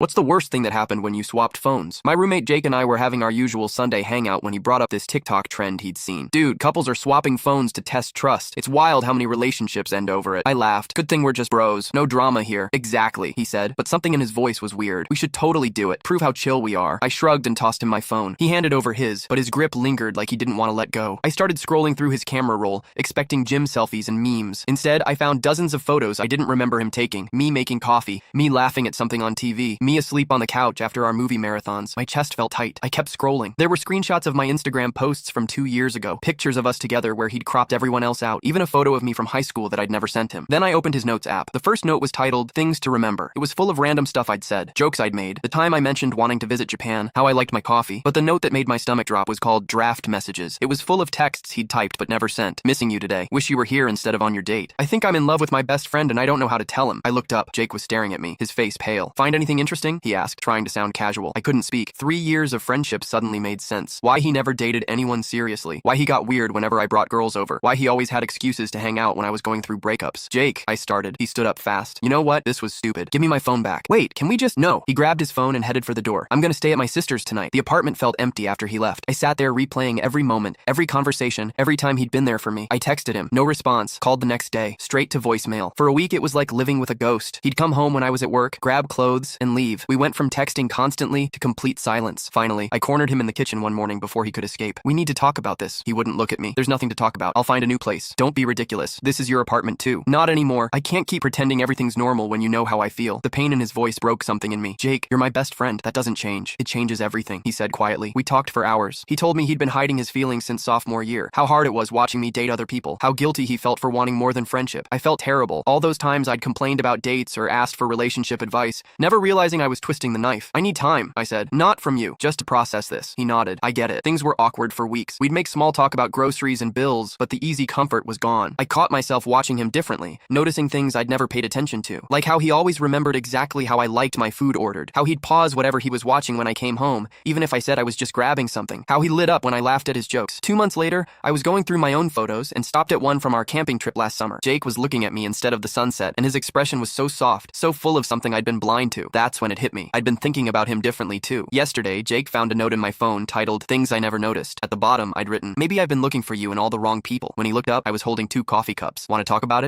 What's the worst thing that happened when you swapped phones? My roommate Jake and I were having our usual Sunday hangout when he brought up this TikTok trend he'd seen. Dude, couples are swapping phones to test trust. It's wild how many relationships end over it. I laughed. Good thing we're just bros. No drama here. Exactly, he said, but something in his voice was weird. We should totally do it. Prove how chill we are. I shrugged and tossed him my phone. He handed over his, but his grip lingered like he didn't want to let go. I started scrolling through his camera roll, expecting gym selfies and memes. Instead, I found dozens of photos I didn't remember him taking. Me making coffee, me laughing at something on TV, me asleep on the couch after our movie marathons. My chest felt tight. I kept scrolling. There were screenshots of my Instagram posts from 2 years ago, pictures of us together where he'd cropped everyone else out, even a photo of me from high school that I'd never sent him. Then I opened his notes app. The first note was titled, Things to Remember. It was full of random stuff I'd said, jokes I'd made, the time I mentioned wanting to visit Japan, how I liked my coffee. But the note that made my stomach drop was called Draft Messages. It was full of texts he'd typed but never sent. Missing you today. Wish you were here instead of on your date. I think I'm in love with my best friend and I don't know how to tell him. I looked up. Jake was staring at me, his face pale. Find anything interesting? He asked, trying to sound casual. I couldn't speak. 3 years of friendship suddenly made sense. Why he never dated anyone seriously. Why he got weird whenever I brought girls over. Why he always had excuses to hang out when I was going through breakups. Jake, I started. He stood up fast. You know what? This was stupid. Give me my phone back. Wait, can we just— No. He grabbed his phone and headed for the door. I'm gonna stay at my sister's tonight. The apartment felt empty after he left. I sat there replaying every moment, every conversation, every time he'd been there for me. I texted him. No response. Called the next day. Straight to voicemail. For a week it was like living with a ghost. He'd come home when I was at work, grab clothes, and leave. We went from texting constantly to complete silence. Finally, I cornered him in the kitchen one morning before he could escape. We need to talk about this. He wouldn't look at me. There's nothing to talk about. I'll find a new place. Don't be ridiculous. This is your apartment too. Not anymore. I can't keep pretending everything's normal when you know how I feel. The pain in his voice broke something in me. Jake, you're my best friend. That doesn't change. It changes everything, he said quietly. We talked for hours. He told me he'd been hiding his feelings since sophomore year. How hard it was watching me date other people. How guilty he felt for wanting more than friendship. I felt terrible. All those times I'd complained about dates or asked for relationship advice, never realizing I was twisting the knife. I need time, I said. Not from you. Just to process this. He nodded. I get it. Things were awkward for weeks. We'd make small talk about groceries and bills, but the easy comfort was gone. I caught myself watching him differently, noticing things I'd never paid attention to. Like how he always remembered exactly how I liked my food ordered. How he'd pause whatever he was watching when I came home, even if I said I was just grabbing something. How he lit up when I laughed at his jokes. 2 months later, I was going through my own photos and stopped at one from our camping trip last summer. Jake was looking at me instead of the sunset, and his expression was so soft, so full of something I'd been blind to. That's when it hit me. I'd been thinking about him differently too. Yesterday, Jake found a note in my phone titled Things I Never Noticed. At the bottom, I'd written, Maybe I've been looking for you and all the wrong people. When he looked up, I was holding 2 coffee cups. Want to talk about it?